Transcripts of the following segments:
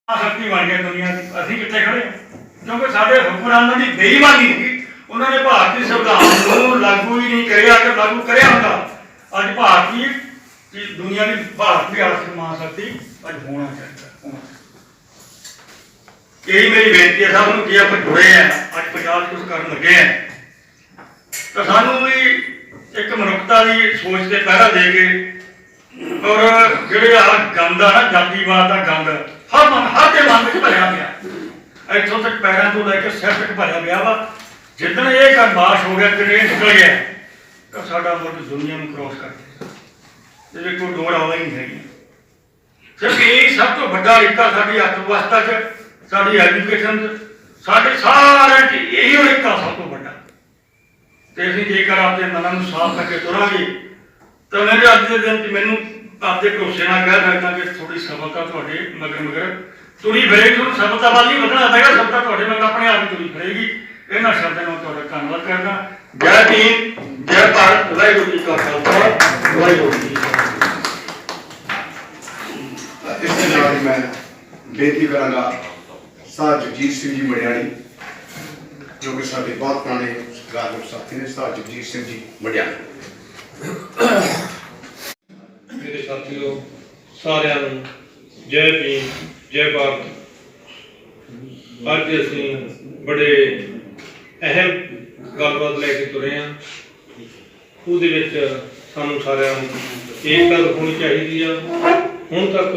शक्ति बन गई दुनिया की। असीं कित्थे खड़े क्योंकि साडे हुक्मरानां दी बेईमानी सी। उन्होंने भारतीय संविधान को लागू ही नहीं करिया। अगर लागू करिया होंदा अज भारतीय दुनिया की भारतीय आर्थिक महाशक्ति अज होना चाहिए। यही मेरी बेनती है सब कि आप जुड़े हैं अज पंजाब कुछ कर लगे हैं तो सानू भी एक मनुखता की सोच से पहरा दे के और ਜਿਹੜੇ ਆ गंद आ ना जातिवाद का गंद हर के मन में भरिया गया। इतों तक पैरों तो लैके सिर तक भरिया गया वा। जिदन ये बर्दाश्त हो गया ट्रेन निकल गया तो साडा मुल्क दुनिया में क्रॉस कर दिया। कोई दौड़ आवा ही नहीं है। सिर्फ यही सब तो बड़ा रिक्का साडी अर्थव्यवस्था च साडी एजुकेशन साडे सारे यही रिक्का सब तो बड़ा। तो असीं जेकर अपने मनां नूं साफ करके तुरांगे तो मैं अज के दिन मैनू आपके भरोसे ना कह सकता कि थोड़ी सफलता थोड़े मगर मगर तुरी फिरेगी। थोड़ी सफलता वाल नहीं बढ़ना पएगा। सफलता थोड़े मगर अपने आप ही तुरी फिरेगी। इन्होंने शब्दों में थोड़ा धन्यवाद करना। जय भीम जय भारत। वाहिगुरू जी का खालसा वाहिगुरू जी। इस नाल मैं बेनती करांगा साहब जगजीत सिंह जी मडियाणी जो कि साडे बहुत पुराने राजनीतिक साथी ने। साहब जगजीत सिंह जी मडियाणी। मेरे साथियों सारिਆਂ ਨੂੰ जय भीम जय भारत। अज असीं बड़े अहम गलबात लैके तुरे हाँ। ਉਹਦੇ ਵਿੱਚ ਸਾਨੂੰ ਸਾਰਿਆਂ ਨੂੰ ਏਕਤਾ ਦਿਖਾਉਣੀ ਚਾਹੀਦੀ ਆ। ਹੁਣ तक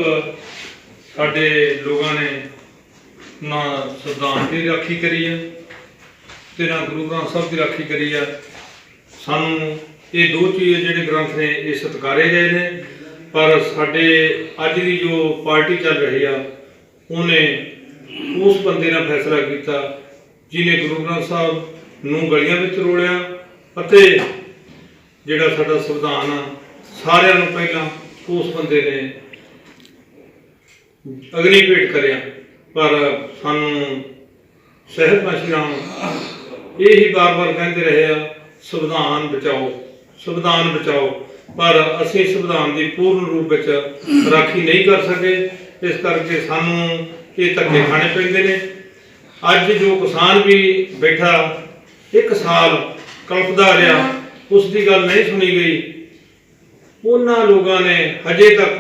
ਸਾਡੇ ਲੋਕਾਂ ਨੇ ਨਾ ਸੰਵਿਧਾਨ ਦੀ ਰਾਖੀ ਕਰੀ ਆ ਤੇ ਨਾ ਗੁਰੂ ਗ੍ਰੰਥ ਸਾਹਿਬ ਦੀ ਰਾਖੀ ਕਰੀ ਆ। ਸਾਨੂੰ ये दो चीज़ जिहड़े ग्रंथ ने ये सत्कारे गए ने पर साडे अज की जो पार्टी चल रही आ उन्हें उस बंदे ने फैसला किया जिन्हें गुरु ग्रंथ साहब नूं गलियां विच रोलिया अते जिहड़ा साडा संविधान आ सारिਆਂ ਨੂੰ ਪਹਿਲਾਂ उस बंदे ने अग्नि भेट करिया। पर सानू सहज पातशाह राम यही बार बार कहते रहे आ संविधान बचाओ संविधान बचाओ पर असीं संविधान की पूर्ण रूप में राखी नहीं कर सके। इस करके सानू ये धक्के खाने पैंदे ने। अज जो किसान भी बैठा एक साल कल्पदा रहा उसकी गल नहीं सुनी गई। उन्हां लोगों ने हजे तक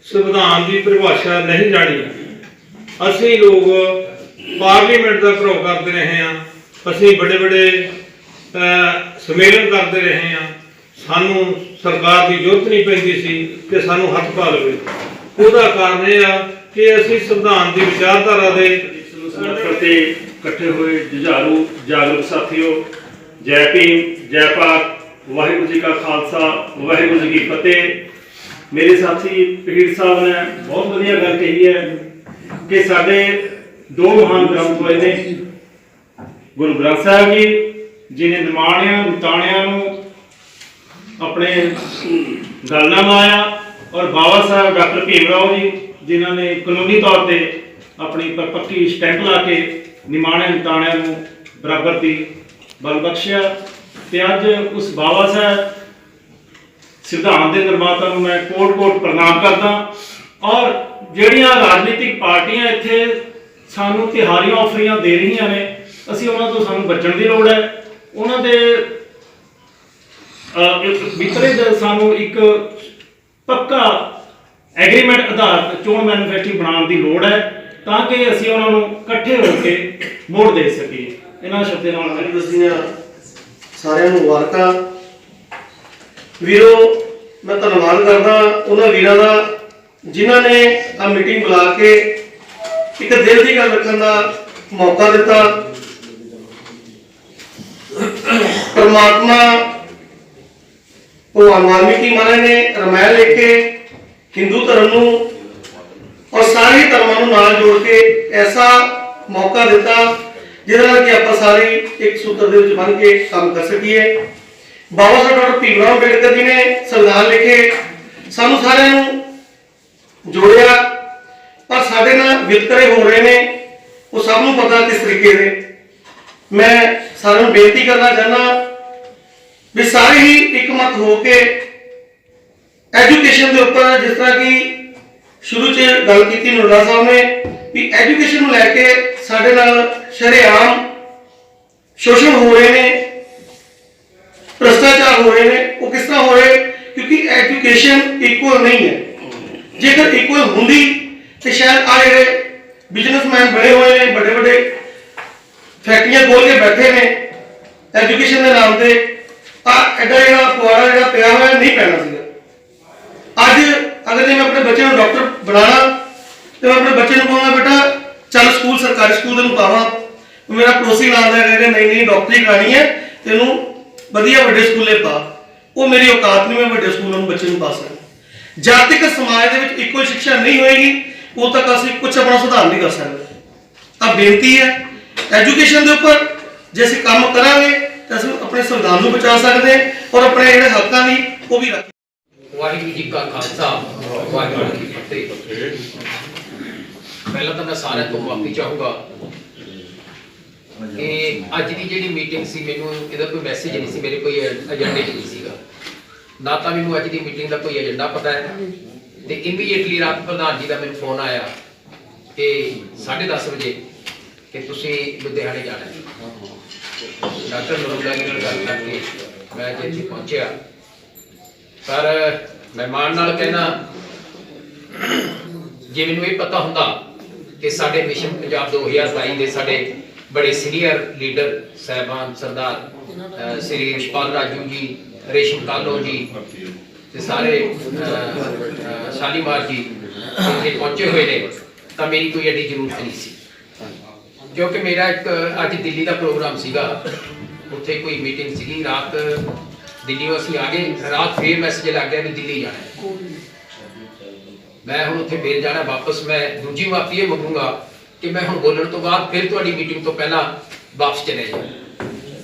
संविधान की परिभाषा नहीं जानी। असीं लोग पार्लीमेंट का घरौ करते रहे हैं। असीं बड़े बड़े सम्मेलन करते रहे हैं। सानू सरकार की जरूरत नहीं पैंदी सी कि सानू हथ पा लवे। उसका कारण यह आ कि असीं संविधान की विचारधारा के प्रति इकट्ठे हुए जुझारू जागरूक साथियों जय भीम जय भारत। वाहिगुरू जी का खालसा वाहिगुरू जी की फतेह। मेरे साथी पीर साहब ने बहुत वधिया गल कही है कि साडे दो महान ग्रंथ होए ने गुरु ग्रंथ साहिब जी जिन्हें निमाणिया मिताणिया अपने गल नाल लाया और बाबा साहब डॉक्टर भीमराव जी जिन्होंने कानूनी तौर पर अपनी पक्की स्टैंप ला के निमाणिया मिताणिया बराबर की बल बख्शिया। ते अज उस बाबा साहब संविधान के निर्माता को मैं कोट कोट प्रणाम करदा। और जिहड़ियां राजनीतिक पार्टियां इत्थे सानू तिहारियां ऑफरियां दे रही ने असीं उन्हां तों सानू बचण दी लोड़ है। उन्हां दे वितरे सानू एक पक्का एग्रीमेंट आधारित चोण मैनीफेस्टो बनाने की लोड़ है ताकि असीं उन्हां नूं इकट्ठे होकर वोट दे सकीए। इन्हां शब्दां नाल मैं दस्सियां सारिਆਂ ਨੂੰ ਮੁਬਾਰਕਾਂ। वीरो मैं धन्यवाद करदा उन्हां वीरां दा जिन्हां ने आ मीटिंग बुला के एक दिल की गल रखण दा मौका दिता। परमात्मा भगवान वाल्मीकि महाराज ने रामायण लिख के हिंदू धर्म नूं और सारे धर्मां नूं नाल जोड़ के ऐसा मौका दिता जिहदे नाल कि आपां सारे एक सूत्र दे विच बन के काम कर सकीए। बाबा साहब डॉक्टर भीमराव अंबेडकर जी ने संविधान लिखे सानू सारिਆਂ ਨੂੰ जोड़िया पर साडे नाल वितकरे हो रहे ने वो सब नूं पता किस तरीके दे। मैं सारिਆਂ ਨੂੰ बेनती करना चाहना भी सारे ही एक मत हो के एजुकेशन के उपर जिस तरह की शुरू च गल की नूरा साहब ने ਵੀ ਐਜੂਕੇਸ਼ਨ ਨੂੰ ਲੈ ਕੇ ਸਾਡੇ ਨਾਲ ਸ਼ਰੇਆਮ ਸ਼ੋਸ਼ਣ ਹੋ ਰਹੇ ਨੇ, ਭ੍ਰਿਸ਼ਟਾਚਾਰ ਹੋ ਰਹੇ ਨੇ। ਉਹ ਕਿਸ ਤਰ੍ਹਾਂ ਹੋ ਰਹੇ? ਕਿਉਂਕਿ ਐਜੂਕੇਸ਼ਨ ਇਕੁਅਲ ਨਹੀਂ ਹੈ। ਜੇਕਰ ਇਕੁਅਲ ਹੁੰਦੀ ਤੇ ਸ਼ਾਇਦ ਆ ਜਿਹੜੇ ਬਿਜ਼ਨਸਮੈਨ ਬਣੇ ਹੋਏ ਨੇ, ਵੱਡੇ ਵੱਡੇ ਫੈਕਟਰੀਆਂ ਖੋਲ ਕੇ ਬੈਠੇ ਨੇ ਐਜੂਕੇਸ਼ਨ ਦੇ ਨਾਮ ਤੇ, ਆ ਐਡਾ ਜਿਹੜਾ ਪੁਆੜਾ ਜਿਹੜਾ ਪਿਆ ਹੋਇਆ ਨਹੀਂ ਪੈਣਾ ਸੀਗਾ। ਅੱਜ ਅਗਰ ਜੇ ਮੈਂ ਆਪਣੇ ਬੱਚੇ ਨੂੰ ਡਾਕਟਰ ਬਣਾਉਣਾ ਤੇ ਮੈਂ ਆਪਣੇ ਬੱਚੇ ਨੂੰ ਕਹਾਂਗਾ ਬੇਟਾ ਚੱਲ ਸਕੂਲ, ਸਰਕਾਰੀ ਸਕੂਲ ਤੈਨੂੰ ਪਾਵਾਂ, ਮੇਰਾ ਪੜੋਸੀ ਨਾਲ ਦਾ ਕਹਿੰਦੇ ਨਹੀਂ ਨਹੀਂ ਡਾਕਟਰੀ ਕਰਾਣੀ ਹੈ ਤੈਨੂੰ ਵਧੀਆ ਵੱਡੇ ਸਕੂਲੇ ਪਾ, ਉਹ ਮੇਰੀ ਔਕਾਤ ਨਹੀਂ, ਮੈਂ ਵੱਡੇ ਸਕੂਲਾਂ ਨੂੰ ਬੱਚੇ ਨੂੰ ਪਾ ਸਕਦਾ। ਜਦ ਤੱਕ ਸਮਾਜ ਦੇ ਵਿੱਚ ਇੱਕੋ ਸਿੱਖਿਆ ਨਹੀਂ ਹੋਏਗੀ ਉਦੋਂ ਤੱਕ ਅਸੀਂ ਕੁਝ ਆਪਣਾ ਸੁਧਾਰ ਨਹੀਂ ਕਰ ਸਕਦੇ। ਤਾਂ ਬੇਨਤੀ ਹੈ ਐਜੂਕੇਸ਼ਨ ਦੇ ਉੱਪਰ ਜੇ ਅਸੀਂ ਕੰਮ ਕਰਾਂਗੇ ਤਾਂ ਅਸੀਂ ਆਪਣੇ ਸੰਵਿਧਾਨ ਨੂੰ ਬਚਾ ਸਕਦੇ ਹਾਂ ਔਰ ਆਪਣੇ ਜਿਹੜੇ ਹੱਕਾਂ ਦੀ ਉਹ ਵੀ ਰੱਖ। ਵਾਹਿਗੁਰੂ ਜੀ ਕਾ ਖਾਲਸਾ ਵਾਹਿਗੁਰੂ ਜੀ ਕੀ ਫਤਿਹ। ਪਹਿਲਾਂ ਤਾਂ ਮੈਂ ਸਾਰਿਆਂ ਤੋਂ ਮਾਫੀ ਚਾਹੂੰਗਾ ਕਿ ਅੱਜ ਦੀ ਜਿਹੜੀ ਮੀਟਿੰਗ ਸੀ ਮੈਨੂੰ ਇਹਦਾ ਕੋਈ ਮੈਸੇਜ ਨਹੀਂ ਸੀ, ਮੇਰੇ ਕੋਈ ਏਜੰਡੇ ਨਹੀਂ ਸੀਗਾ, ਨਾ ਤਾਂ ਮੈਨੂੰ ਅੱਜ ਦੀ ਮੀਟਿੰਗ ਦਾ ਕੋਈ ਏਜੰਡਾ ਪਤਾ ਹੈ। ਤੇ ਇਮੀਡੀਏਟਲੀ ਰਾਤ ਪ੍ਰਧਾਨ ਜੀ ਦਾ ਮੈਨੂੰ ਫੋਨ ਆਇਆ ਕਿ 10:30 ਵਜੇ ਕਿ ਤੁਸੀਂ ਲੁਧਿਆਣੇ ਜਾਣਾ ਹੈ। ਡਾਕਟਰ ਨਰੂਲਾ ਜੀ ਨਾਲ ਗੱਲ ਕਰਕੇ ਮੈਂ ਇੱਥੇ ਪਹੁੰਚਿਆ, ਪਰ ਮੈਂ ਮਾਣ ਨਾਲ ਕਹਿਣਾ ਜੇ ਮੈਨੂੰ ਇਹ ਪਤਾ ਹੁੰਦਾ ਕਿ ਸਾਡੇ ਮਿਸ਼ਨ ਪੰਜਾਬ 2022 ਦੇ ਸਾਡੇ ਬੜੇ ਸੀਨੀਅਰ ਲੀਡਰ ਸਾਹਿਬਾਨ ਸਰਦਾਰ ਸ੍ਰੀ ਰਿਸ਼ਪਾਲ ਰਾਜੂ ਜੀ, ਰੇਸ਼ਮ ਕਾਲੋ ਜੀ ਤੇ ਸਾਰੇ ਸ਼ਾਲੀਮਾਰ ਜੀ ਇੱਥੇ ਪਹੁੰਚੇ ਹੋਏ ਨੇ ਤਾਂ ਮੇਰੀ ਕੋਈ ਐਡੀ ਜ਼ਰੂਰਤ ਨਹੀਂ ਸੀ, ਕਿਉਂਕਿ ਮੇਰਾ ਇੱਕ ਅੱਜ ਦਿੱਲੀ ਦਾ ਪ੍ਰੋਗਰਾਮ ਸੀਗਾ, ਉੱਥੇ ਕੋਈ ਮੀਟਿੰਗ ਸੀਗੀ। ਰਾਤ ਦਿੱਲੀ ਅਸੀਂ ਆ ਗਏ, ਰਾਤ ਫੇਰ ਮੈਸੇਜ ਲੱਗ ਗਿਆ ਵੀ ਦਿੱਲੀ ਜਾਣਾ, ਮੈਂ ਹੁਣ ਉੱਥੇ ਫੇਰ ਜਾਣਾ ਵਾਪਸ। ਮੈਂ ਦੂਜੀ ਮਾਫੀ ਇਹ ਮੰਗੂੰਗਾ ਕਿ ਮੈਂ ਹੁਣ ਬੋਲਣ ਤੋਂ ਬਾਅਦ ਫਿਰ ਤੁਹਾਡੀ ਮੀਟਿੰਗ ਤੋਂ ਪਹਿਲਾਂ ਵਾਪਸ ਚਲੇ ਜਾਵਾਂ,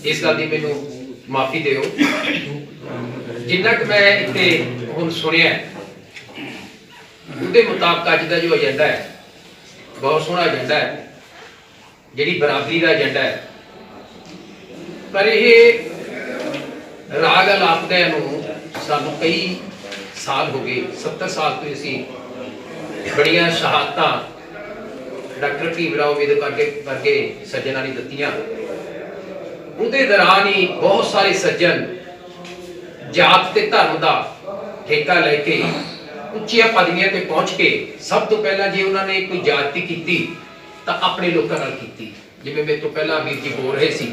ਇਸ ਗੱਲ ਦੀ ਮੈਨੂੰ ਮਾਫੀ ਦਿਓ। ਜਿੰਨਾ ਕਿ ਮੈਂ ਇੱਥੇ ਹੁਣ ਸੁਣਿਆ ਉਹਦੇ ਮੁਤਾਬਕ ਅੱਜ ਦਾ ਜੋ ਏਜੰਡਾ ਹੈ ਬਹੁਤ ਸੋਹਣਾ ਏਜੰਡਾ ਹੈ, ਜਿਹੜੀ ਬਰਾਬਰੀ ਦਾ ਏਜੰਡਾ ਹੈ, ਪਰ ਇਹ ਰਾਗ ਅਲਾਪਦਿਆਂ ਨੂੰ ਸਾਨੂੰ ਕਈ ਸਾਲ ਹੋ ਗਏ, 70 ਸਾਲ ਤੋਂ ਅਸੀਂ ਬੜੀਆਂ ਸ਼ਹਾਦਤਾਂ ਡਾਕਟਰ ਭੀਮ ਰਾਓ ਅੰਬੇਦਕਰ ਵਰਗੇ ਸੱਜਣਾਂ ਨੇ ਦਿੱਤੀਆਂ। ਉਹਦੇ ਦੌਰਾਨ ਹੀ ਬਹੁਤ ਸਾਰੇ ਸੱਜਣ ਜਾਤ ਤੇ ਧਰਮ ਦਾ ਠੇਕਾ ਲੈ ਕੇ ਉੱਚੀਆਂ ਪਦਵੀਆਂ ਤੇ ਪਹੁੰਚ ਕੇ ਸਭ ਤੋਂ ਪਹਿਲਾਂ ਜੇ ਉਹਨਾਂ ਨੇ ਕੋਈ ਜਾਤੀ ਕੀਤੀ ਤਾਂ ਆਪਣੇ ਲੋਕਾਂ ਨਾਲ ਕੀਤੀ। ਜਿਵੇਂ ਮੇਰੇ ਤੋਂ ਪਹਿਲਾਂ ਵੀਰ ਜੀ ਬੋਲ ਰਹੇ ਸੀ,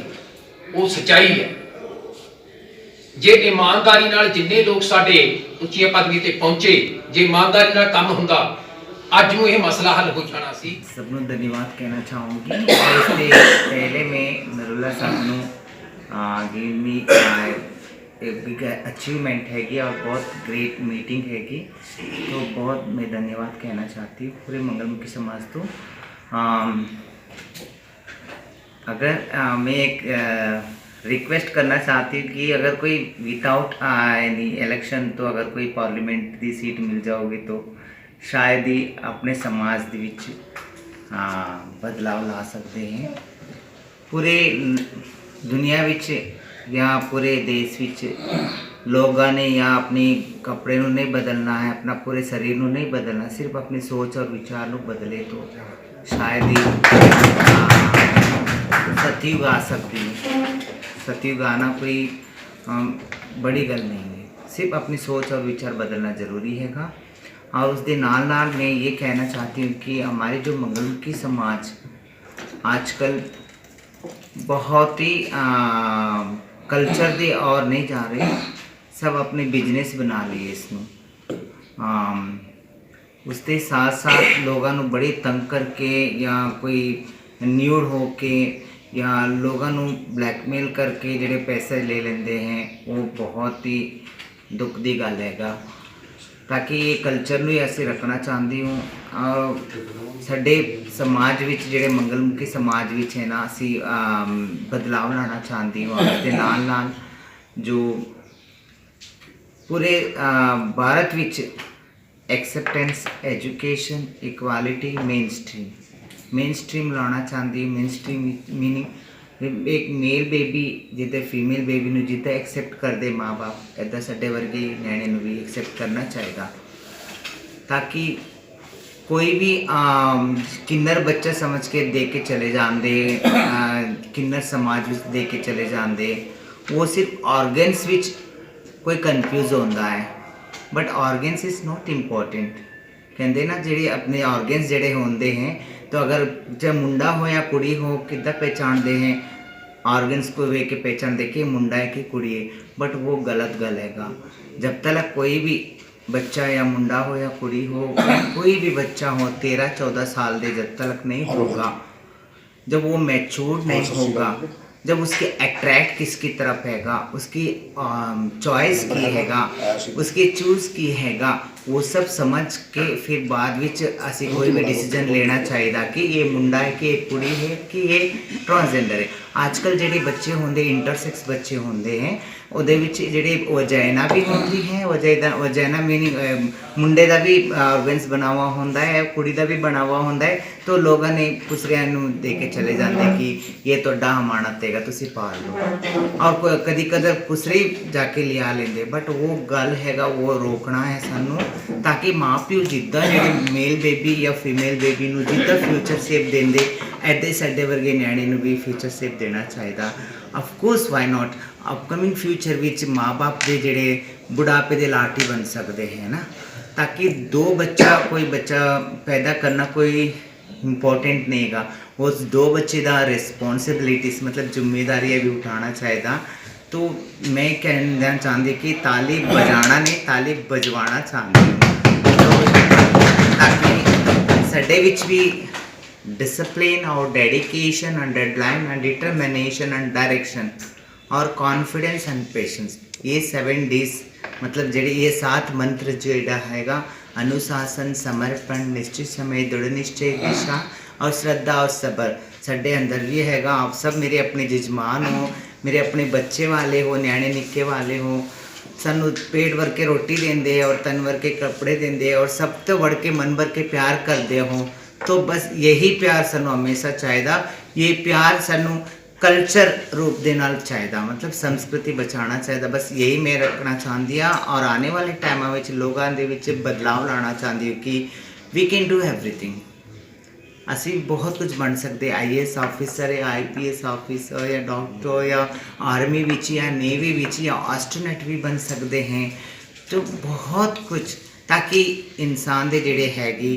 ਉਹ ਸੱਚਾਈ ਹੈ। ਜੇ ਇਮਾਨਦਾਰੀ ਨਾਲ ਜਿੰਨੇ ਲੋਕ ਸਾਡੇ ਉੱਚੀਆਂ ਪਦਵੀ ਤੇ ਪਹੁੰਚੇ, ਜੇ ਇਮਾਨਦਾਰੀ ਨਾਲ ਕੰਮ ਹੁੰਦਾ ਅੱਜ ਨੂੰ ਇਹ ਮਸਲਾ ਹੱਲ ਹੋ ਜਾਣਾ ਸੀ। सबको धन्यवाद कहना चाहूँगी। इससे पहले मैं नरूला साहब एक अचीवमेंट हैगी और बहुत ग्रेट मीटिंग हैगी, तो बहुत मैं धन्यवाद कहना चाहती हूँ पूरे मंगलमुखी समाज तो। अगर मैं एक रिक्वेस्ट करना चाहती हूँ कि अगर कोई विदाउट एनी इलेक्शन तो अगर कोई पार्लियामेंट की सीट मिल जाओगी तो शायद ही अपने समाज ਦੇ ਵਿੱਚ ਬਦਲਾਵ ਲਾ ਸਕਦੇ हैं। पूरे दुनिया ਵਿੱਚ ਜਾਂ पूरे देश ਵਿੱਚ लोगों ने या अपने कपड़े ਨੂੰ नहीं बदलना है, अपना पूरे शरीर ਨੂੰ नहीं बदलना, सिर्फ अपनी सोच और विचार ਨੂੰ बदले तो शायद ही सतयुग आ सकती है। सतयुग आना कोई बड़ी गल नहीं है, सिर्फ अपनी सोच और विचार बदलना ज़रूरी हैगा। और उसके नाल नाल मैं ये कहना चाहती हूँ कि हमारे जो मंगलमुखी समाज आजकल बहुत ही कल्चर दे और नहीं जा रहे, सब अपने बिजनेस बना लिए इसमें। उसके साथ साथ लोगों को बड़े तंग करके या कोई न्यूड हो के या लोगों को ब्लैकमेल करके ਜਿਹੜੇ पैसे ले लेंदे हैं, वो बहुत ही दुख दी गल हैगा। ताकि ये कल्चर ਨੂੰ ऐसे रखना चाहती हूँ। और साडे समाज विच ਜਿਹੜੇ मंगलमुखी समाज विच है ना, ਅਸੀਂ बदलाव लाना चाहती हूँ। इसके नाल नाल जो पूरे भारत विच acceptance, education, equality, main stream लाना चाहती हूँ। मेन स्ट्रीम मीनिंग एक मेल बेबी जिते फीमेल बेबी ਨੂੰ जिते एक्सेप्ट करते माँ बाप, इदा साडे वर्गे ਨਿਆਣੇ ਨੂੰ भी एक्सेप्ट करना चाहिए, ताकि कोई भी किन्नर बच्चा समझ के दे के चले जाते, किन्नर समाज विच दे के चले जाते, वो सिर्फ ऑर्गनस विच कोई कन्फ्यूज होता है, but organs is not important. कहते ना जिहड़े अपने ऑर्गनस जिहड़े होंदे हैं, तो अगर जब मुंडा हो या कुड़ी हो किद्दां पहचानते हैं, ऑर्गनस को वेख के पहचानते कि मुंडा है कि कुड़ी है, बट वो गलत गल हैगा। जब तक कोई भी बच्चा या मुंडा हो या कुड़ी हो, कोई भी बच्चा हो 13-14 साल दे जब तक नहीं होगा, जब वो मैच्योर नहीं होगा, जब उसके अट्रैक्ट किसकी तरफ हैगा, उसकी चॉइस की हैगा, उसकी चूज की हैगा, वो सब समझ के फिर बाद विच असी कोई भी डिसीजन लेना चाहिए कि ये मुंडा है कि ये कुड़ी है कि ये ट्रांसजेंडर है। आजकल जेडे बच्चे होंदे इंटरसेक्स बच्चे होंदे हैं, ਉਹਦੇ ਵਿੱਚ ਜਿਹੜੇ ਵਜਾਇਨਾ भी होंदी है, वजाइना मीनिंग मुंडे का भी ऑर्गन्स बना हुआ होंदा है, कुड़ी का भी बना हुआ होंदा है, तो लोगों ने दूसरिਆਂ ਨੂੰ दे के चले जाते कि ये ਤੁਹਾਡਾ हमानत हैगा ਤੁਸੀਂ पाल लो, और कदी कदर कुसरे जाके लिया लेंगे, बट वो गल हैगा वो रोकना है सानू, ताकि माँ प्यो जिद्दां ਜਿਹੜੇ मेल बेबी या फीमेल बेबी ਨੂੰ जिद्दां फ्यूचर सेफ देंदे, ऐदे साडे वर्गे ਨਿਆਣੇ ਨੂੰ भी फ्यूचर सेफ देना चाहिए। Of course why not, upcoming future which माँ बाप के जेडे बुढ़ापे के लाट ही बन सकते हैं ना, ताकि कोई बच्चा पैदा करना कोई इम्पोर्टेंट नहीं हैगा, उस 2 बच्चे का रिस्पॉन्सिबिलिटीज मतलब जिम्मेदारियाँ भी उठाना चाहिए। तो मैं कहना चाहती कि ताली बजाना नहीं, ताली बजवाना चाहती हूँ, ताकि साडे विच भी डिसिप्लिन और dedication and deadline and determination and direction और कॉन्फिडेंस एंड पेशेंस, ये 7 Ds मतलब जेडे ये 7 मंत्र जोड़ा हैगा, अनुशासन, समर्पण, निश्चित समय, दृढ़ निश्चय, दिशा और श्रद्धा और सब्र साडे अंदर भी हैगा। आप सब मेरे अपने जजमान हो, मेरे अपने बच्चे वाले हो, न्याणे निक्के वाले हो, सानू पेट भर के रोटी देंदे और तन भर के कपड़े देंदे और सब तो बढ़ के मन भर के प्यार करते हो, तो बस यही प्यार सानू हमेशा चाहिए। ये प्यार सानू कल्चर रूप दे नाल चाहिए, मतलब संस्कृति बचाना चाहिए, बस यही मैं रखना चाहती हाँ। और आने वाले टाइम में लोगों के विच बदलाव लाना चाहती हूँ कि वी कैन डू एवरीथिंग, असी बहुत कुछ बन सकते, IAS ऑफिसर या IPS ऑफिसर या डॉक्टर या आर्मी विच या नेवी विच या एस्ट्रोनॉट भी बन सकते हैं, तो बहुत कुछ, ताकि इंसान दे जेड़े हैगी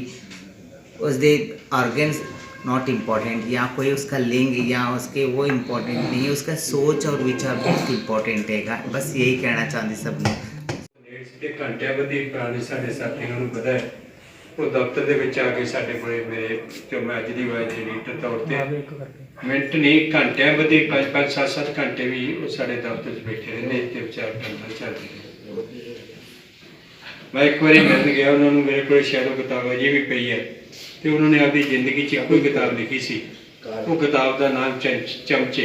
उसके ऑर्गन्स नॉट इम्पॉर्टेंट या कोई उसका लिंग या उसके वो इम्पोर्टेंट नहीं है, उसका सोच और विचार बहुत इम्पोर्टेंट हैगा। बस यही कहना चाहती सबने। घंटिया बधी पुराने साढ़े साथियों को पता है, वो दफ्तर के विच आके साढ़े को मेरे जो मैं अज की वाइज एडिटर तौर पर मिनट नहीं घंटिया बधी 5-5, 7-7 घंटे भी वो साढ़े दफ्तर बैठे रहने ते विचार करना चाहते। मैं एक बार मिलन गया उन्होंने, मेरे को शायद किताब अजे भी पई है, तो उन्होंने अपनी जिंदगी च कोई किताब लिखी सी, वो किताब का नाम चमचे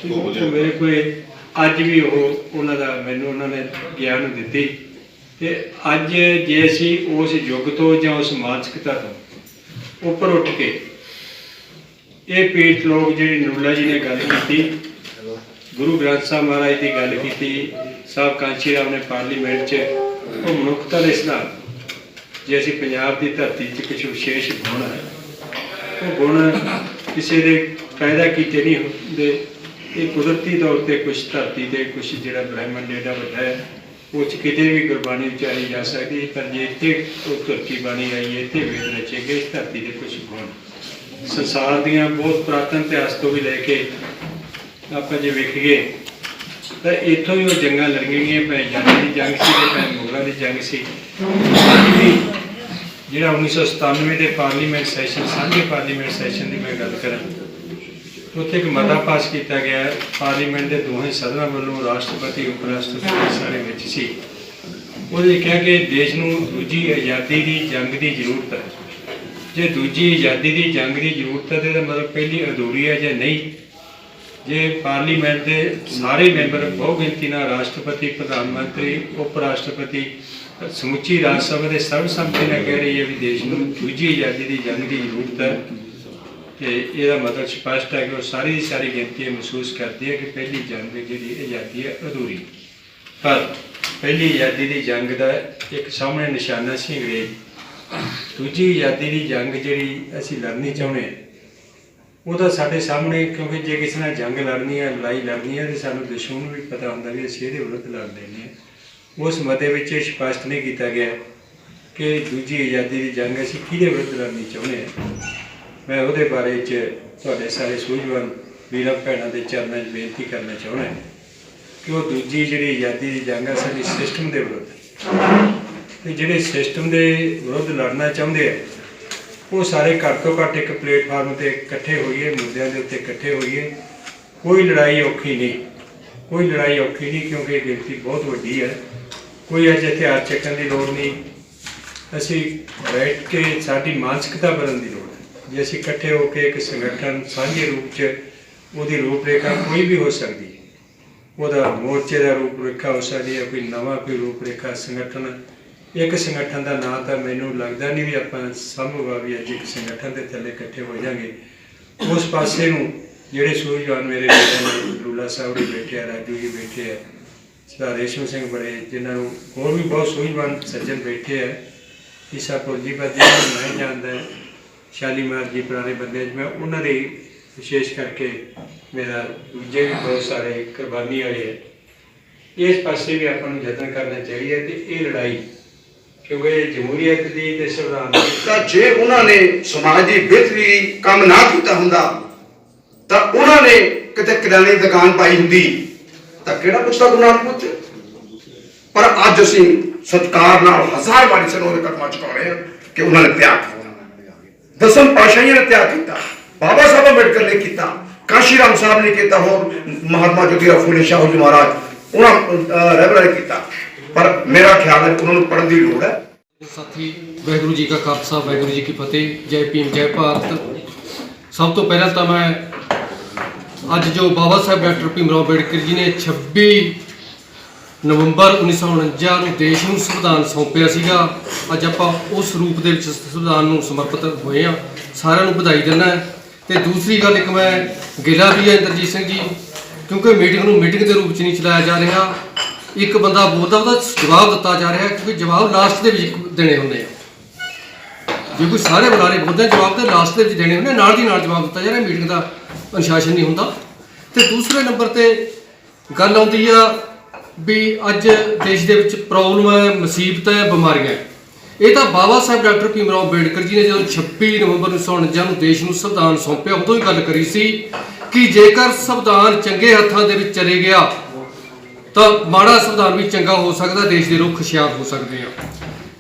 तो मेरे को अज भी उन्होंने मैनू उन्होंने ज्ञान दिती। तो अज जे असी उस युग तो या उस मानसिकता तो उपर उठ के ये पीठ लोग जी नरूला जी ने गल की, गुरु ग्रंथ साहब महाराज की गल की, साहब कांची राम ने पार्लीमेंट वो मनुखता के सिद्धांत जे असी पंजाब की धरती कुछ विशेष गुण है, वो गुण किसी के पैदा किए नहीं होंगे, ये कुदरती तौर पर कुछ धरती से कुछ जो ब्रह्मंड एडा वड्डा है वो कितने भी गुरबाणी उचारी जा सकती, पर जे इतने धरती बाणी आई है, इतने वेद रचे गए, इस धरती के कुछ गुण संसार दियाँ बहुत पुरातन इतिहास तो भी लैके आप जो वेखीए तो इतों ही वो जंगा लड़िया गई, भाई जानी की जंग से भाई मुगलों की जंग से। अज भी जो 1997 के पार्लीमेंट सैशन सांझे पार्लीमेंट सैशन की मैं गल करा, उत्थे एक मता पास किया गया पार्लीमेंट के दोवें सदनों वालों, राष्ट्रपति उप राष्ट्रपति सारे विच सी, उन्होंने कहा कि देश को दूजी आज़ादी की जंग की जरूरत है, जे दूजी आज़ादी की जंग की जरूरत है तो मतलब पहली अधूरी है या नहीं, जे पार्लीमेंट के सारे मैंबर बहु गिनती ना राष्ट्रपति, प्रधानमंत्री, उप राष्ट्रपति समुची राज्यसभा के सर्वसम्मति ने कह रही है भी देश को दूजी आज़ादी की जंग की जरूरत है, तो यह मतलब स्पष्ट है कि वो सारी गिनती महसूस करती है कि पहली जंग जी आज़ादी है अधूरी। ਪਰ ਪਹਿਲੀ ਆਜ਼ਾਦੀ ਦੀ ਜੰਗ ਦਾ ਇੱਕ ਸਾਹਮਣੇ ਨਿਸ਼ਾਨਾ ਸੀ ਅੰਗਰੇਜ਼। ਦੂਜੀ ਆਜ਼ਾਦੀ ਦੀ ਜੰਗ ਜਿਹੜੀ ਅਸੀਂ ਲੜਨੀ ਚਾਹੁੰਦੇ ਹਾਂ ਉਹਦਾ ਸਾਡੇ ਸਾਹਮਣੇ, ਕਿਉਂਕਿ ਜੇ ਕਿਸੇ ਨਾਲ ਜੰਗ ਲੜਨੀ ਹੈ, ਲੜਾਈ ਲੜਨੀ ਹੈ, ਤਾਂ ਸਾਨੂੰ ਦੁਸ਼ਮਣ ਨੂੰ ਵੀ ਪਤਾ ਹੁੰਦਾ ਵੀ ਅਸੀਂ ਇਹਦੇ ਵਿਰੁੱਧ ਲੜ ਲੈਂਦੇ ਹਾਂ। ਉਸ ਮਤੇ ਵਿੱਚ ਇਹ ਸਪਸ਼ਟ ਨਹੀਂ ਕੀਤਾ ਗਿਆ ਕਿ ਦੂਜੀ ਆਜ਼ਾਦੀ ਦੀ ਜੰਗ ਅਸੀਂ ਕਿਹਦੇ ਵਿਰੁੱਧ ਲੜਨੀ ਚਾਹੁੰਦੇ ਹਾਂ। ਮੈਂ ਉਹਦੇ ਬਾਰੇ 'ਚ ਤੁਹਾਡੇ ਸਾਰੇ ਸੂਝਵਾਨ ਵੀਰਾਂ ਭੈਣਾਂ ਦੇ ਚਰਨਾਂ 'ਚ ਬੇਨਤੀ ਕਰਨਾ ਚਾਹੁੰਦਾ ਕਿ ਉਹ ਦੂਜੀ ਜਿਹੜੀ ਆਜ਼ਾਦੀ ਦੀ ਜੰਗ ਹੈ ਸਾਡੀ ਸਿਸਟਮ ਦੇ ਵਿਰੁੱਧ, ਤੇ ਜਿਹੜੇ ਸਿਸਟਮ ਦੇ ਵਿਰੁੱਧ ਲੜਨਾ ਚਾਹੁੰਦੇ ਆ ਉਹ ਸਾਰੇ ਘੱਟ ਤੋਂ ਘੱਟ ਇੱਕ ਪਲੇਟਫਾਰਮ 'ਤੇ ਇਕੱਠੇ ਹੋਈਏ, ਮੁੱਦਿਆਂ ਦੇ ਉੱਤੇ ਇਕੱਠੇ ਹੋਈਏ। ਕੋਈ ਲੜਾਈ ਔਖੀ ਨਹੀਂ, ਕੋਈ ਲੜਾਈ ਔਖੀ ਨਹੀਂ, ਕਿਉਂਕਿ ਇਹ ਗਿਣਤੀ ਬਹੁਤ ਵੱਡੀ ਹੈ। ਕੋਈ ਅੱਜ ਹਥਿਆਰ ਚੱਕਣ ਦੀ ਲੋੜ ਨਹੀਂ। ਅਸੀਂ ਬੈਠ ਕੇ ਸਾਡੀ ਮਾਨਸਿਕਤਾ ਬਦਲਣ ਦੀ ਲੋੜ ਹੈ। ਜੇ ਅਸੀਂ ਇਕੱਠੇ ਹੋ ਕੇ ਇੱਕ ਸੰਗਠਨ ਸਾਂਝੇ ਰੂਪ 'ਚ ਉਹਦੀ ਰੂਪ ਰੇਖਾ ਕੋਈ ਵੀ ਹੋ ਸਕਦੀ ਹੈ, ਉਹਦਾ ਮੋਰਚੇ ਦਾ ਰੂਪ ਰੇਖਾ ਹੋ ਸਕਦੀ ਹੈ, ਕੋਈ ਨਵਾਂ ਕੋਈ ਰੂਪ ਰੇਖਾ ਸੰਗਠਨ। ਇੱਕ ਸੰਗਠਨ ਦਾ ਨਾਂ ਤਾਂ ਮੈਨੂੰ ਲੱਗਦਾ ਨਹੀਂ ਵੀ ਆਪਾਂ ਸੰਭਵ ਆ ਵੀ ਅੱਜ ਇੱਕ ਸੰਗਠਨ ਦੇ ਥੱਲੇ ਇਕੱਠੇ ਹੋ ਜਾਵਾਂਗੇ। ਉਸ ਪਾਸੇ ਨੂੰ ਜਿਹੜੇ ਸੂਝਵਾਨ ਮੇਰੇ ਬੇਟੇ ਨੇ, ਲੂਲਾ ਸਾਹਿਬ ਵੀ ਬੈਠੇ ਆ, ਰਾਜੂ ਜੀ ਬੈਠੇ ਆ, ਸਰਦਾਰ ਰੇਸ਼ਮ ਸਿੰਘ ਬੜੇ, ਜਿਨ੍ਹਾਂ ਨੂੰ ਹੋਰ ਵੀ ਬਹੁਤ ਸੂਝਵਾਨ ਸੱਜਣ ਬੈਠੇ ਆ, ਈਸਾਪੁਰ ਜੀ ਪਰ ਜਿਹਨਾਂ ਨੂੰ ਮੈਂ ਜਾਣਦਾ, ਸ਼ਾਲੀਮਾਰ ਜੀ ਪੁਰਾਣੇ ਬੰਦੇ, ਮੈਂ ਉਹਨਾਂ ਦੇ ਵਿਸ਼ੇਸ਼ ਕਰਕੇ ਮੇਰਾ ਦੂਜੇ ਵੀ ਬਹੁਤ ਸਾਰੇ ਕੁਰਬਾਨੀ ਵਾਲੇ ਹੈ। ਇਸ ਪਾਸੇ ਵੀ ਆਪਾਂ ਨੂੰ ਯਤਨ ਕਰਨਾ ਚਾਹੀਦਾ ਤੇ ਇਹ ਲੜਾਈ, ਕਿਉਂਕਿ ਜਮਹੂਰੀਅਤ ਦੀ ਤੇ ਸੰਵਿਧਾਨ ਦੀ ਤਾਂ ਜੇ ਉਹਨਾਂ ਨੇ ਸਮਾਜ ਦੀ ਬਿਹਤਰੀ ਕੰਮ ਨਾ ਕੀਤਾ ਹੁੰਦਾ ਤਾਂ ਉਹਨਾਂ ਨੇ ਕਿਤੇ ਕਿਰਾਣੇ ਦੀ ਦੁਕਾਨ ਪਾਈ ਹੁੰਦੀ ਤਾਂ ਕਿਹੜਾ ਪੁੱਛਦਾ ਗੁਰੂ ਨਾਨਕ ਪੁੱਤ। ਪਰ ਅੱਜ ਅਸੀਂ ਸਤਿਕਾਰ ਨਾਲ ਹਜ਼ਾਰ ਵਾਰੀ ਸਾਨੂੰ ਉਹਦੇ ਕਦਮਾਂ ਝੁਕਾਉਣੇ ਆ ਕਿ ਉਹਨਾਂ ਨੇ ਤਿਆਗ ਕੀਤਾ। ਦਸਮ ਪਾਤਸ਼ਾਹੀਆਂ ਨੇ ਤਿਆਗ ਕੀਤਾ, ਬਾਬਾ ਸਾਹਿਬ ਅੰਬੇਡਕਰ ਨੇ ਕੀਤਾ, ਕਾਸ਼ੀ ਰਾਮ ਸਾਹਿਬ ਨੇ ਕੀਤਾ, ਹੋਰ ਮਹਾਤਮਾ ਜੋਤੀਰਾਓ ਫੂਲੇ ਸ਼ਾਹੂ ਜੀ ਮਹਾਰਾਜ ਉਹਨਾਂ ਰਹਿਬਰਾਂ ਨੇ ਕੀਤਾ। ਪਰ ਮੇਰਾ ਖਿਆਲ ਹੈ ਉਹਨਾਂ ਨੂੰ ਪੜ੍ਹਨ ਦੀ ਲੋੜ ਹੈ। ਸਾਥੀ, ਵਾਹਿਗੁਰੂ ਜੀ ਕਾ ਖਾਲਸਾ, ਵਾਹਿਗੁਰੂ ਜੀ ਕੀ ਫਤਿਹ। ਜੈ ਭੀਮ, ਜੈ ਭਾਰਤ। ਸਭ ਤੋਂ ਪਹਿਲਾਂ ਤਾਂ ਮੈਂ ਅੱਜ ਜੋ ਬਾਬਾ ਸਾਹਿਬ ਡਾਕਟਰ ਭੀਮ ਰਾਓ ਅੰਬੇਡਕਰ ਜੀ ਨੇ 26 ਨਵੰਬਰ 1949 ਨੂੰ ਦੇਸ਼ ਨੂੰ ਸੰਵਿਧਾਨ ਸੌਂਪਿਆ ਸੀਗਾ, ਅੱਜ ਆਪਾਂ ਉਸ ਰੂਪ ਦੇ ਵਿੱਚ ਸੰਵਿਧਾਨ ਨੂੰ ਸਮਰਪਿਤ ਹੋਏ ਹਾਂ। ਸਾਰਿਆਂ ਨੂੰ ਵਧਾਈ ਦਿੰਦਾ। ਤੇ ਦੂਸਰੀ ਗੱਲ, ਇੱਕ ਮੈਂ ਗਿਲਾ ਵੀ ਹੈ ਇੰਦਰਜੀਤ ਸਿੰਘ ਜੀ, ਕਿਉਂਕਿ ਮੀਟਿੰਗ ਨੂੰ ਮੀਟਿੰਗ ਦੇ ਰੂਪ 'ਚ ਨਹੀਂ ਚਲਾਇਆ ਜਾ ਰਿਹਾ। ਇੱਕ ਬੰਦਾ ਬੋਲਦਾ, ਉਹਦਾ ਜਵਾਬ ਦਿੱਤਾ ਜਾ ਰਿਹਾ, ਕਿਉਂਕਿ ਜਵਾਬ ਲਾਸਟ ਦੇ ਵਿੱਚ ਦੇਣੇ ਹੁੰਦੇ ਆ। ਜੇ ਕੋਈ ਸਾਰੇ ਬੁਲਾਰੇ ਬੋਲਦੇ ਜਵਾਬ ਤਾਂ ਲਾਸਟ ਦੇ ਵਿੱਚ ਦੇਣੇ ਹੁੰਦੇ, ਨਾਲ ਦੀ ਨਾਲ ਜਵਾਬ ਦਿੱਤਾ ਜਾ ਰਿਹਾ। ਮੀਟਿੰਗ ਦਾ ਅਨੁਸ਼ਾਸਨ ਨਹੀਂ ਹੁੰਦਾ। ਤੇ ਦੂਸਰੇ ਨੰਬਰ ਤੇ ਗੱਲ ਆਉਂਦੀ ਆ ਵੀ ਅੱਜ ਦੇਸ਼ ਦੇ ਵਿੱਚ ਪ੍ਰੋਬਲਮ ਹੈ, ਮੁਸੀਬਤ ਹੈ, ਬਿਮਾਰੀਆਂ। ਇਹ ਤਾਂ ਬਾਬਾ ਸਾਹਿਬ ਡਾਕਟਰ ਭੀਮ ਰਾਓ ਅੰਬੇਡਕਰ ਜੀ ਨੇ ਜਦੋਂ 26 ਨਵੰਬਰ 1949 ਨੂੰ ਦੇਸ਼ ਨੂੰ ਸੰਵਿਧਾਨ ਸੌਂਪਿਆ, ਉਦੋਂ ਹੀ ਗੱਲ ਕਰੀ ਸੀ ਕਿ ਜੇਕਰ ਸੰਵਿਧਾਨ ਚੰਗੇ ਹੱਥਾਂ ਦੇ ਵਿੱਚ ਚਲੇ ਗਿਆ ਤਾਂ ਮਾੜਾ ਸੰਵਿਧਾਨ ਵੀ ਚੰਗਾ ਹੋ ਸਕਦਾ, ਦੇਸ਼ ਦੇ ਰੁੱਖ ਖੁਸ਼ਹਾਲ ਹੋ ਸਕਦੇ ਆ।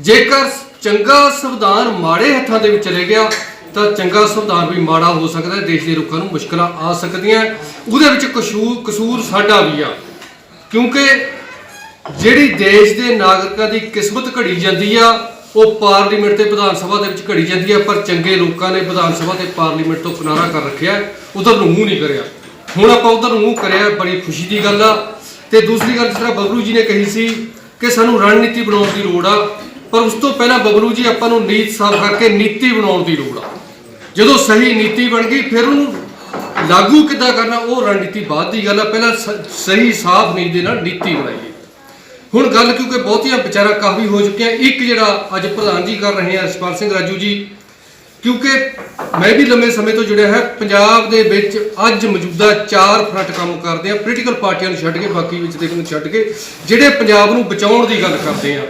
ਜੇਕਰ ਚੰਗਾ ਸੰਵਿਧਾਨ ਮਾੜੇ ਹੱਥਾਂ ਦੇ ਵਿੱਚ ਚਲੇ ਗਿਆ ਤਾਂ ਚੰਗਾ ਸੰਵਿਧਾਨ ਵੀ ਮਾੜਾ ਹੋ ਸਕਦਾ, ਦੇਸ਼ ਦੇ ਰੁੱਖਾਂ ਨੂੰ ਮੁਸ਼ਕਲਾਂ ਆ ਸਕਦੀਆਂ। ਉਹਦੇ ਵਿੱਚ ਕਸੂਰ ਸਾਡਾ ਵੀ ਆ, ਕਿਉਂਕਿ ਜਿਹੜੀ ਦੇਸ਼ ਦੇ ਨਾਗਰਿਕਾਂ ਦੀ ਕਿਸਮਤ ਘੜੀ ਜਾਂਦੀ ਆ ਉਹ ਪਾਰਲੀਮੈਂਟ ਤੇ ਵਿਧਾਨ ਸਭਾ ਦੇ ਵਿੱਚ ਘੜੀ ਜਾਂਦੀ ਆ, ਪਰ ਚੰਗੇ ਲੋਕਾਂ ਨੇ ਵਿਧਾਨ ਸਭਾ ਤੇ ਪਾਰਲੀਮੈਂਟ ਤੋਂ ਕਿਨਾਰਾ ਕਰ ਰੱਖਿਆ, ਉਧਰ ਨੂੰ ਮੂੰਹ ਨਹੀਂ ਕਰਿਆ। ਹੁਣ ਆਪਾਂ ਉਧਰ ਨੂੰ ਮੂੰਹ ਕਰਿਆ, ਬੜੀ ਖੁਸ਼ੀ ਦੀ ਗੱਲ ਆ। ਤੇ ਦੂਸਰੀ ਗੱਲ, ਜਿਸ ਤਰ੍ਹਾਂ ਬਬਲੂ ਜੀ ਨੇ ਕਹੀ ਸੀ ਕਿ ਸਾਨੂੰ ਰਣਨੀਤੀ ਬਣਾਉਣ ਦੀ ਲੋੜ ਆ, ਪਰ ਉਸ ਤੋਂ ਪਹਿਲਾਂ ਬਬਲੂ ਜੀ ਆਪਾਂ ਨੂੰ ਨੀਤ ਸਾਫ਼ ਕਰਕੇ ਨੀਤੀ ਬਣਾਉਣ ਦੀ ਲੋੜ ਆ। ਜਦੋਂ ਸਹੀ ਨੀਤੀ ਬਣ ਗਈ ਫਿਰ ਉਹਨੂੰ ਲਾਗੂ ਕਿੱਦਾਂ ਕਰਨਾ ਉਹ ਰਣਨੀਤੀ ਬਾਅਦ ਦੀ ਗੱਲ ਆ। ਪਹਿਲਾਂ ਸਹੀ ਸਾਫ਼ ਨੀਤੀ ਦੇ ਨਾਲ ਨੀਤੀ ਬਣਾਈਏ। ਹੁਣ ਗੱਲ ਕਿਉਂਕਿ ਬਹੁਤੀਆਂ ਵਿਚਾਰਾਂ ਕਾਫੀ ਹੋ ਚੁੱਕੀਆਂ। ਇੱਕ ਜਿਹੜਾ ਅੱਜ ਪ੍ਰਧਾਨ ਜੀ ਕਰ ਰਹੇ ਆ ਰਛਪਾਲ ਸਿੰਘ ਰਾਜੂ ਜੀ, ਕਿਉਂਕਿ ਮੈਂ ਵੀ ਲੰਮੇ ਸਮੇਂ ਤੋਂ ਜੁੜਿਆ ਹੈ ਪੰਜਾਬ ਦੇ ਵਿੱਚ। ਅੱਜ ਮੌਜੂਦਾ 4 ਫਰੰਟ ਕੰਮ ਕਰਦੇ ਆ, ਪੋਲੀਟੀਕਲ ਪਾਰਟੀਆਂ ਨੂੰ ਛੱਡ ਕੇ, ਬਾਕੀ ਵਿੱਚ ਦੇ ਨੂੰ ਛੱਡ ਕੇ, ਜਿਹੜੇ ਪੰਜਾਬ ਨੂੰ ਬਚਾਉਣ ਦੀ ਗੱਲ ਕਰਦੇ ਆ।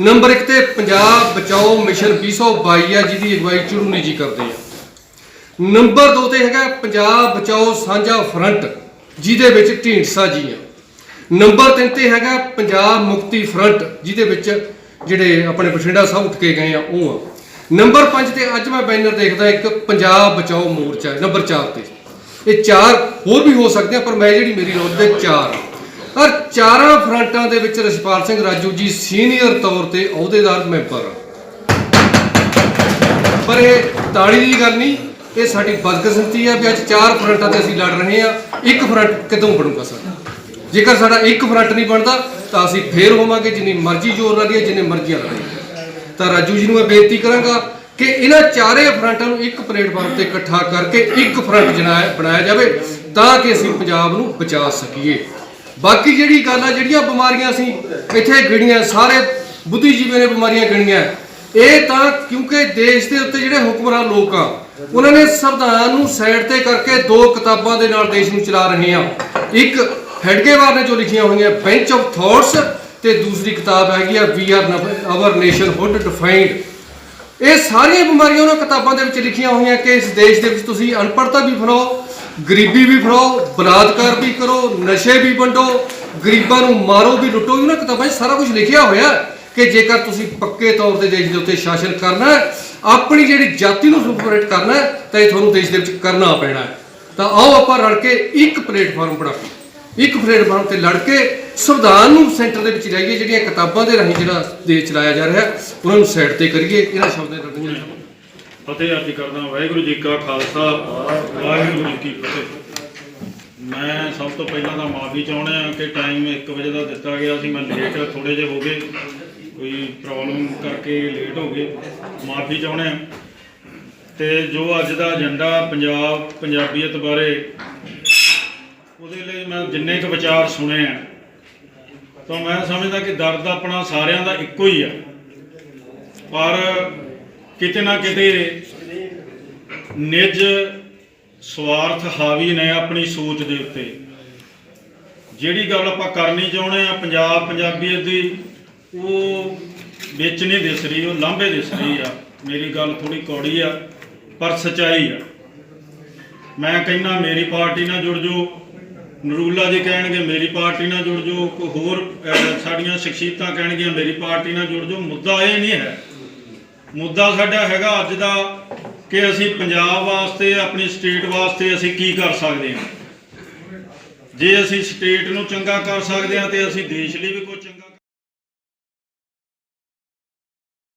ਨੰਬਰ 1 ਤੇ ਪੰਜਾਬ ਬਚਾਓ ਮਿਸ਼ਨ 2022 ਆ, ਜਿਹਦੀ ਅਗਵਾਈ ਚੜੂਨੀ ਜੀ ਕਰਦੇ ਆ। ਨੰਬਰ 2 ਤੇ ਹੈਗਾ ਪੰਜਾਬ ਬਚਾਓ ਸਾਂਝਾ ਫਰੰਟ, ਜਿਹਦੇ ਵਿੱਚ ਢੀਂਡਸਾ ਜੀ ਆ। ਨੰਬਰ 3 ਤੇ ਹੈਗਾ ਪੰਜਾਬ ਮੁਕਤੀ ਫਰੰਟ, ਜਿਹਦੇ ਵਿੱਚ ਜਿਹੜੇ ਆਪਣੇ ਬਠਿੰਡਾ ਸਾਹਿਬ ਉੱਠ ਕੇ ਗਏ ਆ ਉਹ ਆ। ਨੰਬਰ 5 ਤੇ ਅੱਜ ਮੈਂ ਬੈਨਰ ਦੇਖਦਾ ਇੱਕ ਪੰਜਾਬ ਬਚਾਓ ਮੋਰਚਾ ਹੈ ਨੰਬਰ 4 ਤੇ। ਇਹ 4 ਹੋਰ ਵੀ ਹੋ ਸਕਦੇ ਆ, ਪਰ ਮੈਂ ਜਿਹੜੀ ਮੇਰੀ ਨੌਲੇਜ ਦੇ 4 ਔਰ 4 ਫਰੰਟਾਂ ਦੇ ਵਿੱਚ ਰਛਪਾਲ ਸਿੰਘ ਰਾਜੂ ਜੀ ਸੀਨੀਅਰ ਤੌਰ ਤੇ ਅਹੁਦੇਦਾਰ ਮੈਂਬਰ ਆ। ਪਰ ਇਹ ਤਾੜੀ ਦੀ ਗੱਲ ਨਹੀਂ, ਇਹ ਸਾਡੀ ਬਦਕਿਸਮਤੀ ਹੈ ਵੀ ਅੱਜ 4 ਫਰੰਟਾਂ ਤੇ ਅਸੀਂ ਲੜ ਰਹੇ ਆ। ਇੱਕ ਫਰੰਟ ਕਿਦੋਂ ਬਣੂਗਾ ਸਾਡਾ? ਜੇਕਰ ਸਾਡਾ ਇੱਕ ਫਰੰਟ ਨਹੀਂ ਬਣਦਾ ਤਾਂ ਅਸੀਂ ਫੇਰ ਹੋਵਾਂਗੇ ਜਿੰਨੀ ਮਰਜ਼ੀ ਜ਼ੋਰ ਲਾ ਲਈਏ, ਜਿੰਨੇ ਮਰਜ਼ੀ ਲੜਾਈਏ। ਤਾਂ ਰਾਜੂ ਜੀ ਨੂੰ ਮੈਂ ਬੇਨਤੀ ਕਰਾਂਗਾ ਕਿ ਇਹਨਾਂ 4 ਫਰੰਟਾਂ ਨੂੰ ਇੱਕ ਪਲੇਟਫਾਰਮ ਤੇ ਇਕੱਠਾ ਕਰਕੇ ਇੱਕ ਫਰੰਟ ਬਣਾਇਆ ਜਾਵੇ, ਤਾਂ ਕਿ ਅਸੀਂ ਪੰਜਾਬ ਨੂੰ ਬਚਾ ਸਕੀਏ। ਬਾਕੀ ਜਿਹੜੀ ਗੱਲ ਆ, ਜਿਹੜੀਆਂ ਬਿਮਾਰੀਆਂ ਅਸੀਂ ਇੱਥੇ ਗਿਣੀਆਂ, ਸਾਰੇ ਬੁੱਧੀਜੀਵੀਆਂ ਨੇ ਬਿਮਾਰੀਆਂ ਗਿਣੀਆਂ, ਇਹ ਤਾਂ ਕਿਉਂਕਿ ਦੇਸ਼ ਦੇ ਉੱਤੇ ਜਿਹੜੇ ਹੁਕਮਰਾਨ ਲੋਕ ਆ ਉਹਨਾਂ ਨੇ ਸੰਵਿਧਾਨ ਨੂੰ ਸਾਈਡ ਤੇ ਕਰਕੇ ਦੋ ਕਿਤਾਬਾਂ ਦੇ ਨਾਲ ਦੇਸ਼ ਨੂੰ ਚਲਾ ਰਹੇ ਆ। ਇੱਕ ਹੈਡਗੇਵਾਰ ਨੇ ਜੋ ਲਿਖੀਆਂ ਹੋਈਆਂ ਬੈਂਚ ਆਫ ਥਾਟਸ, ਤੇ ਦੂਸਰੀ ਕਿਤਾਬ ਹੈਗੀ ਆ ਵੀ ਆਰ ਆਵਰ ਨੇਸ਼ਨਹੁੱਡ ਡਿਫਾਈਨਡ। ਇਹ ਸਾਰੀਆਂ ਬਿਮਾਰੀਆਂ ਉਹਨਾਂ ਕਿਤਾਬਾਂ ਦੇ ਵਿੱਚ ਲਿਖੀਆਂ ਹੋਈਆਂ ਕਿ ਇਸ ਦੇਸ਼ ਦੇ ਵਿੱਚ ਤੁਸੀਂ ਅਨਪੜ੍ਹਤਾ ਵੀ ਫੈਲਾਓ, ਗਰੀਬੀ ਵੀ ਫੈਲਾਓ, ਬਲਾਤਕਾਰ ਵੀ ਕਰੋ, ਨਸ਼ੇ ਵੀ ਵੰਡੋ, ਗਰੀਬਾਂ ਨੂੰ ਮਾਰੋ ਵੀ, ਲੁੱਟੋ ਵੀ। ਉਹਨਾਂ ਕਿਤਾਬਾਂ 'ਚ ਸਾਰਾ ਕੁਝ ਲਿਖਿਆ ਹੋਇਆ ਕਿ ਜੇਕਰ ਤੁਸੀਂ ਪੱਕੇ ਤੌਰ ਤੇ ਦੇਸ਼ ਦੇ ਉੱਤੇ ਸ਼ਾਸਨ ਕਰਨਾ ਹੈ, ਆਪਣੀ ਜਿਹੜੀ ਜਾਤੀ ਨੂੰ ਸੁਪਰੇਟ ਕਰਨਾ ਹੈ, ਤਾਂ ਇਹ ਤੁਹਾਨੂੰ ਦੇਸ਼ ਦੇ ਵਿੱਚ ਕਰਨਾ ਪੈਣਾ ਹੈ। ਤਾਂ ਆਓ ਆਪਾਂ ਰਲ ਕੇ ਇੱਕ ਪਲੇਟਫਾਰਮ ਬਣਾ ਕੇ, ਇੱਕ ਪਲੇਟਫਾਰਮ ਤੇ ਲੜ ਕੇ ਸੰਵਿਧਾਨ ਨੂੰ ਸੈਂਟਰ ਦੇ ਵਿੱਚ ਲਿਆਈਏ। ਜਿਹੜੀਆਂ ਕਿਤਾਬਾਂ ਦੇ ਰਾਹੀਂ ਜਿਹੜਾ ਦੇਸ਼ ਚਲਾਇਆ ਜਾ ਰਿਹਾ ਉਹਨਾਂ ਨੂੰ ਸਾਈਡ ਤੇ ਕਰੀਏ। ਇਹਨਾਂ ਸ਼ਬਦਾਂ ਨਾਲ ਫਤਿਹ ਅਰਜ਼ ਕਰਦਾ। ਵਾਹਿਗੁਰੂ ਜੀ ਕਾ ਖਾਲਸਾ, ਵਾਹਿਗੁਰੂ ਜੀ ਕੀ ਫਤਿਹ। ਮੈਂ ਸਭ ਤੋਂ ਪਹਿਲਾਂ ਤਾਂ ਮਾਫੀ ਚਾਹੁੰਦਾ ਹਾਂ ਕਿ ਟਾਈਮ 1 ਵਜੇ ਦਾ ਦਿੱਤਾ ਗਿਆ ਸੀ, ਮੈਂ ਲੇਟ ਥੋੜੇ ਜਿਹੇ ਹੋ ਗਏ, ਕੋਈ ਪ੍ਰੋਬਲਮ ਕਰਕੇ ਲੇਟ ਹੋ ਗਏ, ਮਾਫੀ ਚਾਹੁੰਦੇ ਹਾਂ। ਤੇ ਜੋ ਅੱਜ ਦਾ ਏਜੰਡਾ ਪੰਜਾਬ ਪੰਜਾਬੀਅਤ ਬਾਰੇ, ਉਹਦੇ ਲਈ ਮੈਂ ਜਿੰਨੇ ਕੁ ਵਿਚਾਰ ਸੁਣੇ ਆ, ਤਾਂ ਮੈਂ ਸਮਝਦਾ ਕਿ ਦਰਦ ਆਪਣਾ ਸਾਰਿਆਂ ਦਾ ਇੱਕੋ ਹੀ ਆ, ਪਰ ਕਿਤੇ ਨਾ ਕਿਤੇ ਨਿੱਜ ਸਵਾਰਥ ਹਾਵੀ ਨੇ ਆਪਣੀ ਸੋਚ ਦੇ ਉੱਤੇ। ਜਿਹੜੀ ਗੱਲ ਆਪਾਂ ਕਰਨੀ ਚਾਹੁੰਦੇ ਆ ਪੰਜਾਬ ਪੰਜਾਬੀਅਤ ਦੀ, ਉਹ ਵਿੱਚ ਨਹੀਂ ਦਿਸ ਰਹੀ, ਉਹ ਲਾਂਭੇ ਦਿਸ ਰਹੀ ਆ। ਮੇਰੀ ਗੱਲ ਥੋੜੀ ਕੌੜੀ ਆ ਪਰ ਸੱਚਾਈ ਆ। ਮੈਂ ਕਹਿੰਦਾ ਮੇਰੀ ਪਾਰਟੀ ਨਾਲ ਜੁੜ ਜਾਓ, ਨਰੂਲਾ ਜੀ ਕਹਿਣਗੇ ਮੇਰੀ ਪਾਰਟੀ ਨਾਲ ਜੁੜ ਜਾਓ, ਕੋਈ ਹੋਰ ਸਾਡੀਆਂ ਸ਼ਖਸੀਅਤਾਂ ਕਹਿਣਗੀਆਂ ਮੇਰੀ ਪਾਰਟੀ ਨਾਲ ਜੁੜ ਜਾਓ। ਮੁੱਦਾ ਇਹ ਨਹੀਂ ਹੈ। ਮੁੱਦਾ ਸਾਡਾ ਹੈਗਾ ਅੱਜ ਦਾ ਕਿ ਅਸੀਂ ਪੰਜਾਬ ਵਾਸਤੇ, ਆਪਣੀ ਸਟੇਟ ਵਾਸਤੇ ਅਸੀਂ ਕੀ ਕਰ ਸਕਦੇ ਹਾਂ। ਜੇ ਅਸੀਂ ਸਟੇਟ ਨੂੰ ਚੰਗਾ ਕਰ ਸਕਦੇ ਹਾਂ ਤੇ ਅਸੀਂ ਦੇਸ਼ ਲਈ ਵੀ ਕੁਝ